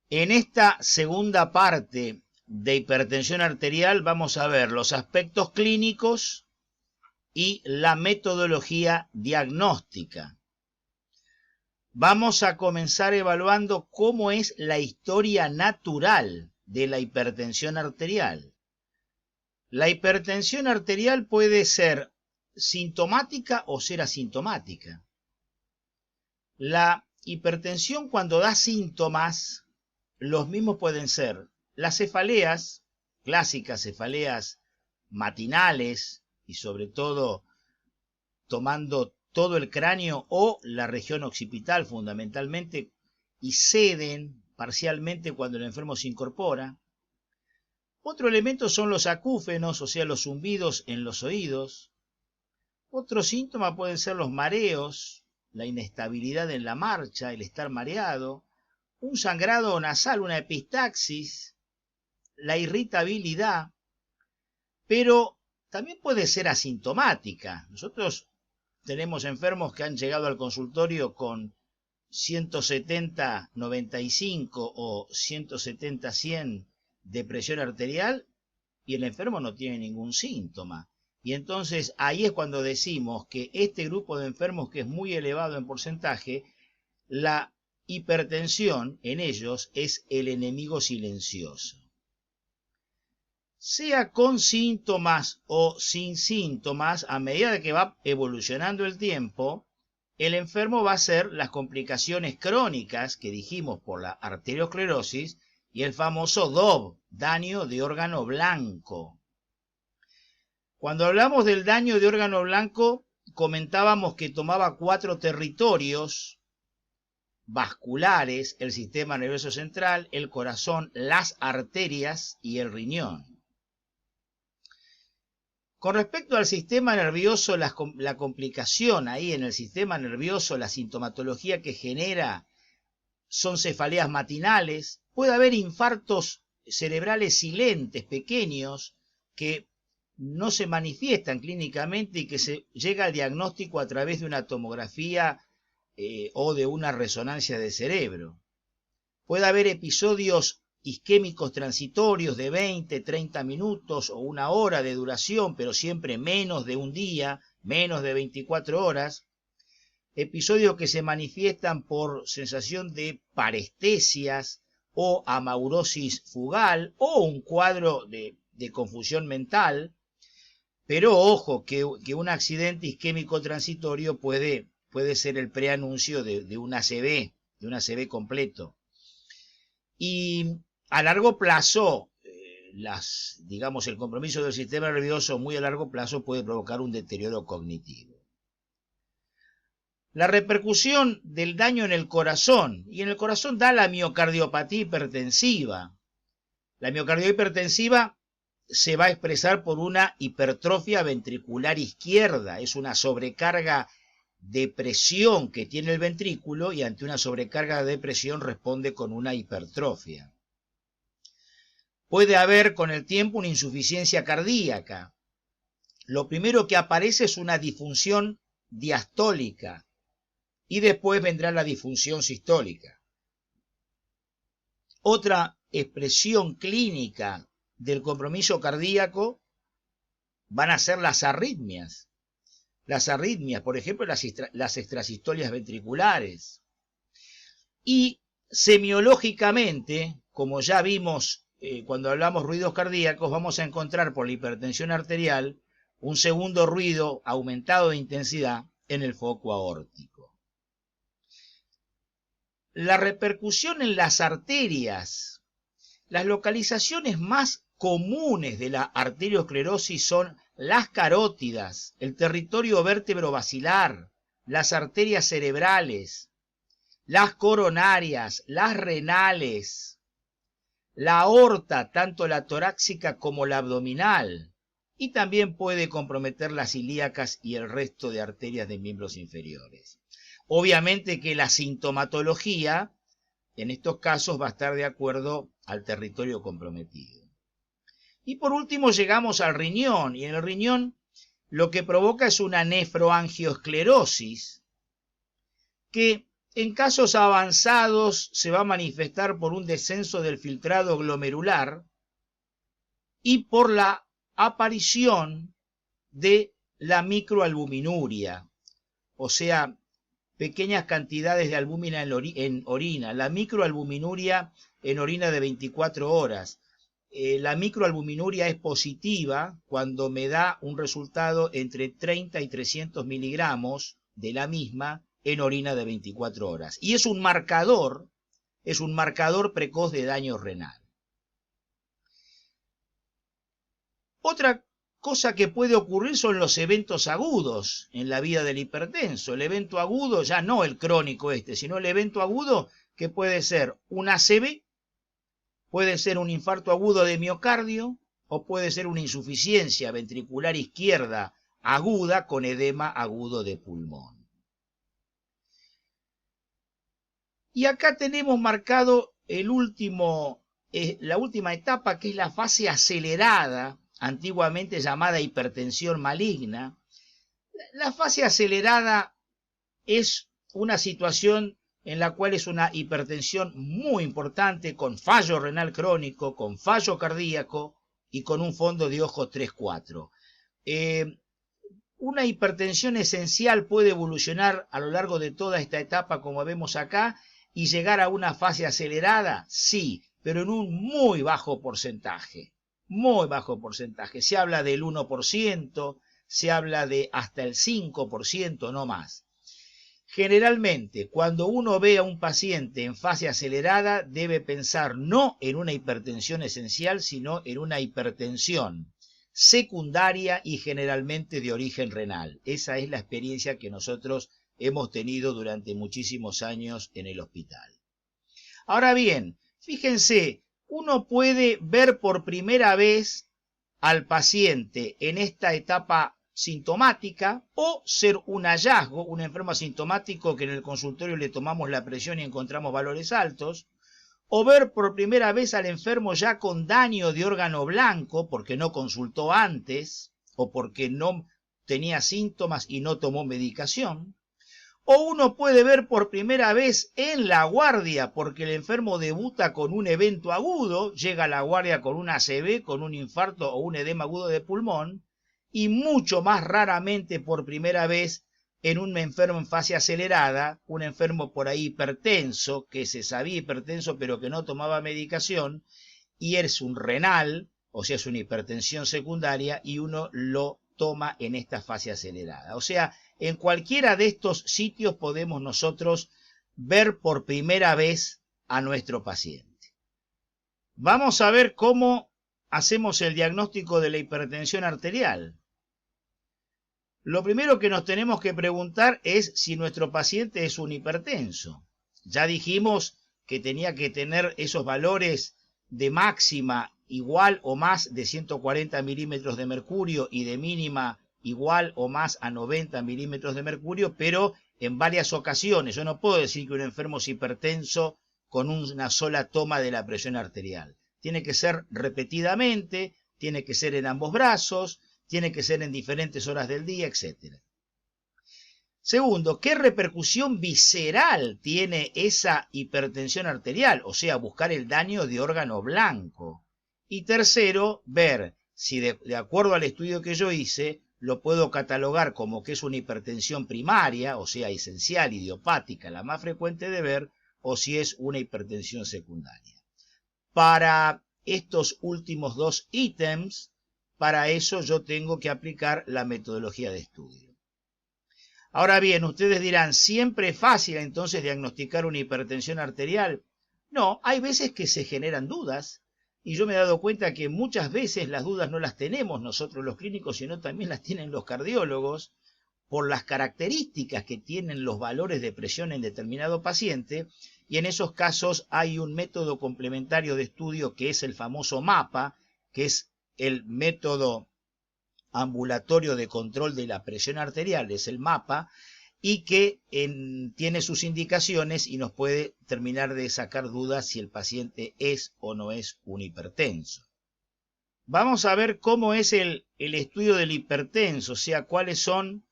En esta segunda parte de hipertensión arterial vamos a ver los aspectos clínicos y la metodología diagnóstica. Vamos a comenzar evaluando cómo es la historia natural de la hipertensión arterial. La hipertensión arterial puede ser sintomática o ser asintomática. La hipertensión, cuando da síntomas, los mismos pueden ser las cefaleas, clásicas cefaleas matinales y sobre todo tomando todo el cráneo o la región occipital fundamentalmente, y ceden parcialmente cuando el enfermo se incorpora. Otro elemento son los acúfenos, o sea, los zumbidos en los oídos. Otro síntoma pueden ser los mareos, la inestabilidad en la marcha, el estar mareado, un sangrado nasal, una epistaxis, la irritabilidad, pero también puede ser asintomática. Nosotros tenemos enfermos que han llegado al consultorio con 170/95 o 170/100 de presión arterial y el enfermo no tiene ningún síntoma. Y entonces ahí es cuando decimos que este grupo de enfermos, que es muy elevado en porcentaje, la hipertensión en ellos es el enemigo silencioso. Sea con síntomas o sin síntomas, a medida que va evolucionando el tiempo, el enfermo va a ser las complicaciones crónicas que dijimos por la arteriosclerosis y el famoso DOB, daño de órgano blanco. Cuando hablamos del daño de órgano blanco, comentábamos que tomaba 4 territorios vasculares: el sistema nervioso central, el corazón, las arterias y el riñón. Con respecto al sistema nervioso, la complicación ahí en el sistema nervioso, la sintomatología que genera son cefaleas matinales. Puede haber infartos cerebrales silentes, pequeños, que no se manifiestan clínicamente y que se llega al diagnóstico a través de una tomografía o de una resonancia de cerebro. Puede haber episodios isquémicos transitorios de 20, 30 minutos o 1 hora de duración, pero siempre menos de un día, menos de 24 horas. Episodios que se manifiestan por sensación de parestesias o amaurosis fugal o un cuadro de confusión mental. Pero ojo, que un accidente isquémico transitorio puede ser el preanuncio de un ACV completo. Y a largo plazo, el compromiso del sistema nervioso muy a largo plazo puede provocar un deterioro cognitivo. La repercusión del daño en el corazón, y en el corazón da la miocardiopatía hipertensiva. La miocardiopatía hipertensiva se va a expresar por una hipertrofia ventricular izquierda, es una sobrecarga de presión que tiene el ventrículo y ante una sobrecarga de presión responde con una hipertrofia. Puede haber con el tiempo una insuficiencia cardíaca. Lo primero que aparece es una disfunción diastólica y después vendrá la disfunción sistólica. Otra expresión clínica del compromiso cardíaco van a ser las arritmias. Las arritmias, por ejemplo, las extrasistolias ventriculares. Y semiológicamente, como ya vimos cuando hablamos ruidos cardíacos, vamos a encontrar por la hipertensión arterial un segundo ruido aumentado de intensidad en el foco aórtico. La repercusión en las arterias. Las localizaciones más comunes de la arteriosclerosis son las carótidas, el territorio vértebro-basilar, las arterias cerebrales, las coronarias, las renales, la aorta, tanto la torácica como la abdominal, y también puede comprometer las ilíacas y el resto de arterias de miembros inferiores. Obviamente que la sintomatología en estos casos va a estar de acuerdo al territorio comprometido. Y por último llegamos al riñón, y en el riñón lo que provoca es una nefroangiosclerosis que En casos avanzados se va a manifestar por un descenso del filtrado glomerular y por la aparición de la microalbuminuria, o sea, pequeñas cantidades de albúmina en orina. La microalbuminuria en orina de 24 horas. La microalbuminuria es positiva cuando me da un resultado entre 30 y 300 miligramos de la misma en orina de 24 horas. Y es un marcador precoz de daño renal. Otra cosa que puede ocurrir son los eventos agudos en la vida del hipertenso. El evento agudo, ya no el crónico sino el evento agudo que puede ser un ACV, puede ser un infarto agudo de miocardio o puede ser una insuficiencia ventricular izquierda aguda con edema agudo de pulmón. Y acá tenemos marcado la última etapa, que es la fase acelerada, antiguamente llamada hipertensión maligna. La fase acelerada es una situación en la cual es una hipertensión muy importante, con fallo renal crónico, con fallo cardíaco y con un fondo de ojo 3-4. Una hipertensión esencial puede evolucionar a lo largo de toda esta etapa, como vemos acá, y llegar a una fase acelerada, sí, pero en un muy bajo porcentaje. Muy bajo porcentaje. Se habla del 1%, se habla de hasta el 5%, no más. Generalmente, cuando uno ve a un paciente en fase acelerada, debe pensar no en una hipertensión esencial, sino en una hipertensión secundaria y generalmente de origen renal. Esa es la experiencia que nosotros hemos tenido durante muchísimos años en el hospital. Ahora bien, fíjense, uno puede ver por primera vez al paciente en esta etapa sintomática o ser un hallazgo, un enfermo asintomático que en el consultorio le tomamos la presión y encontramos valores altos, o ver por primera vez al enfermo ya con daño de órgano blanco porque no consultó antes o porque no tenía síntomas y no tomó medicación. O uno puede ver por primera vez en la guardia porque el enfermo debuta con un evento agudo, llega a la guardia con un ACV, con un infarto o un edema agudo de pulmón, y mucho más raramente por primera vez en un enfermo en fase acelerada, un enfermo por ahí hipertenso, que se sabía hipertenso pero que no tomaba medicación, y es un renal, o sea, es una hipertensión secundaria, y uno lo toma en esta fase acelerada. O sea, en cualquiera de estos sitios podemos nosotros ver por primera vez a nuestro paciente. Vamos a ver cómo hacemos el diagnóstico de la hipertensión arterial. Lo primero que nos tenemos que preguntar es si nuestro paciente es un hipertenso. Ya dijimos que tenía que tener esos valores de máxima igual o más de 140 milímetros de mercurio y de mínima igual o más a 90 milímetros de mercurio, pero en varias ocasiones. Yo no puedo decir que un enfermo es hipertenso con una sola toma de la presión arterial. Tiene que ser repetidamente, tiene que ser en ambos brazos, tiene que ser en diferentes horas del día, etc. Segundo, ¿qué repercusión visceral tiene esa hipertensión arterial? O sea, buscar el daño de órgano blanco. Y tercero, ver si de acuerdo al estudio que yo hice, lo puedo catalogar como que es una hipertensión primaria, o sea, esencial, idiopática, la más frecuente de ver, o si es una hipertensión secundaria. Para estos últimos dos ítems, para eso yo tengo que aplicar la metodología de estudio. Ahora bien, ustedes dirán, ¿siempre es fácil entonces diagnosticar una hipertensión arterial? No, hay veces que se generan dudas. Y yo me he dado cuenta que muchas veces las dudas no las tenemos nosotros los clínicos, sino también las tienen los cardiólogos, por las características que tienen los valores de presión en determinado paciente, y en esos casos hay un método complementario de estudio que es el famoso MAPA, que es el método ambulatorio de control de la presión arterial, es el MAPA, y que tiene sus indicaciones y nos puede terminar de sacar dudas si el paciente es o no es un hipertenso. Vamos a ver cómo es el estudio del hipertenso, o sea, cuáles son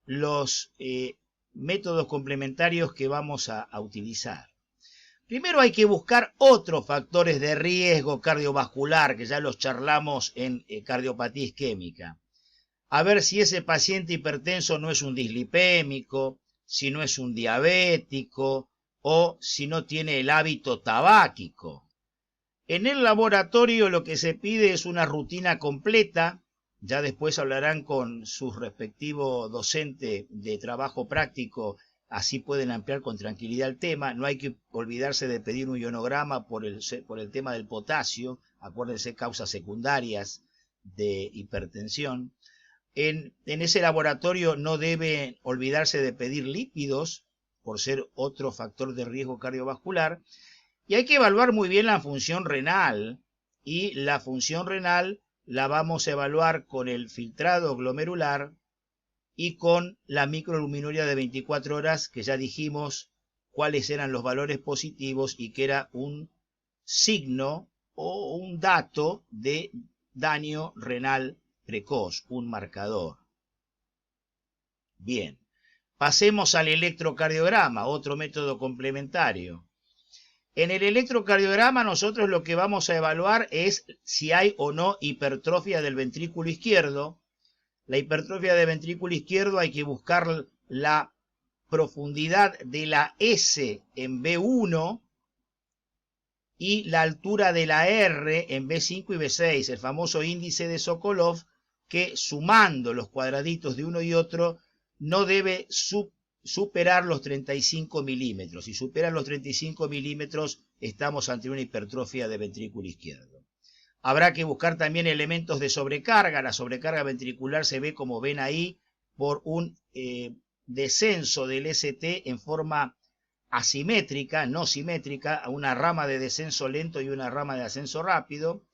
los métodos complementarios que vamos a utilizar. Primero hay que buscar otros factores de riesgo cardiovascular, que ya los charlamos en cardiopatía isquémica. A ver si ese paciente hipertenso no es un dislipémico, si no es un diabético o si no tiene el hábito tabáquico. En el laboratorio lo que se pide es una rutina completa. Ya después hablarán con su respectivo docente de trabajo práctico, así pueden ampliar con tranquilidad el tema. No hay que olvidarse de pedir un ionograma por el tema del potasio. Acuérdense, causas secundarias de hipertensión. En ese laboratorio no debe olvidarse de pedir lípidos, por ser otro factor de riesgo cardiovascular. Y hay que evaluar muy bien la función renal. Y la función renal la vamos a evaluar con el filtrado glomerular y con la microalbuminuria de 24 horas, que ya dijimos cuáles eran los valores positivos y que era un signo o un dato de daño renal precoz, un marcador. Bien, pasemos al electrocardiograma, otro método complementario. En el electrocardiograma nosotros lo que vamos a evaluar es si hay o no hipertrofia del ventrículo izquierdo. La hipertrofia del ventrículo izquierdo hay que buscar la profundidad de la S en B1 y la altura de la R en B5 y B6, el famoso índice de Sokolov, que sumando los cuadraditos de uno y otro no debe superar los 35 milímetros. Si supera los 35 milímetros estamos ante una hipertrofia de ventrículo izquierdo. Habrá que buscar también elementos de sobrecarga. La sobrecarga ventricular se ve, como ven ahí, por un descenso del ST en forma asimétrica, no simétrica, una rama de descenso lento y una rama de ascenso rápido,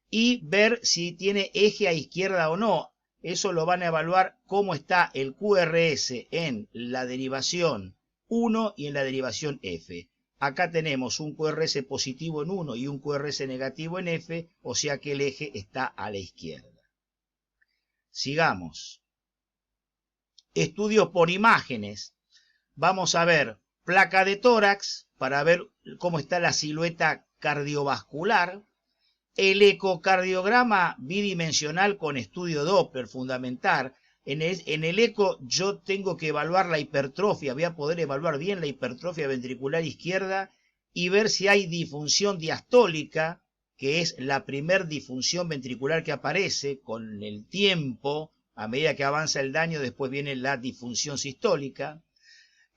y ver si tiene eje a izquierda o no. Eso lo van a evaluar cómo está el QRS en la derivación 1 y en la derivación F. Acá tenemos un QRS positivo en 1 y un QRS negativo en F, o sea que el eje está a la izquierda. Sigamos. Estudios por imágenes. Vamos a ver placa de tórax para ver cómo está la silueta cardiovascular. El ecocardiograma bidimensional con estudio Doppler, fundamental. En el eco yo tengo que evaluar la hipertrofia, voy a poder evaluar bien la hipertrofia ventricular izquierda y ver si hay disfunción diastólica, que es la primer disfunción ventricular que aparece con el tiempo. A medida que avanza el daño, después viene la disfunción sistólica.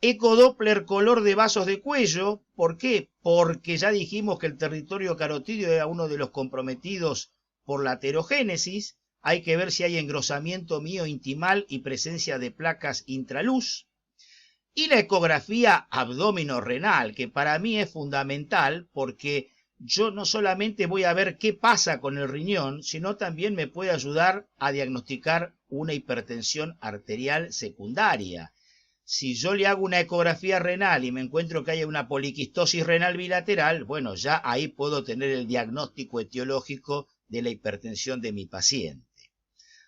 Ecodoppler color de vasos de cuello. ¿Por qué? Porque ya dijimos que el territorio carotídeo era uno de los comprometidos por la aterogénesis. Hay que ver si hay engrosamiento miointimal y presencia de placas intraluz. Y la ecografía abdomino-renal, que para mí es fundamental porque yo no solamente voy a ver qué pasa con el riñón, sino también me puede ayudar a diagnosticar una hipertensión arterial secundaria. Si yo le hago una ecografía renal y me encuentro que hay una poliquistosis renal bilateral, bueno, ya ahí puedo tener el diagnóstico etiológico de la hipertensión de mi paciente.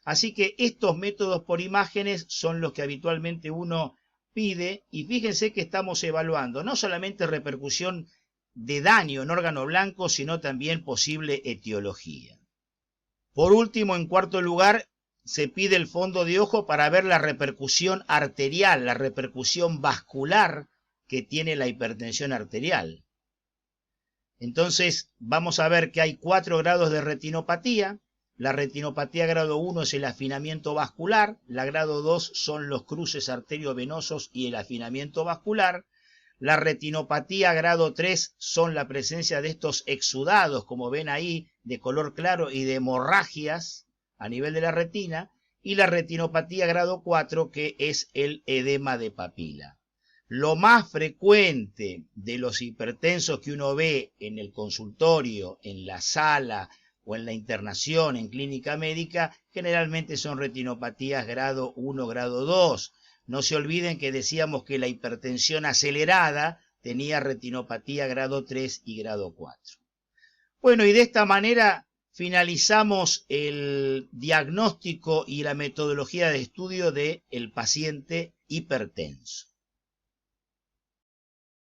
Así que estos métodos por imágenes son los que habitualmente uno pide, y fíjense que estamos evaluando no solamente repercusión de daño en órgano blanco, sino también posible etiología. Por último, en cuarto lugar, se pide el fondo de ojo para ver la repercusión arterial, la repercusión vascular que tiene la hipertensión arterial. Entonces, vamos a ver que hay 4 grados de retinopatía. La retinopatía grado 1 es el afinamiento vascular, la grado 2 son los cruces arteriovenosos y el afinamiento vascular. La retinopatía grado 3 son la presencia de estos exudados, como ven ahí, de color claro y de hemorragias a nivel de la retina, y la retinopatía grado 4, que es el edema de papila. Lo más frecuente de los hipertensos que uno ve en el consultorio, en la sala o en la internación en clínica médica, generalmente son retinopatías grado 1, grado 2. No se olviden que decíamos que la hipertensión acelerada tenía retinopatía grado 3 y grado 4. Bueno, y de esta manera finalizamos el diagnóstico y la metodología de estudio del paciente hipertenso.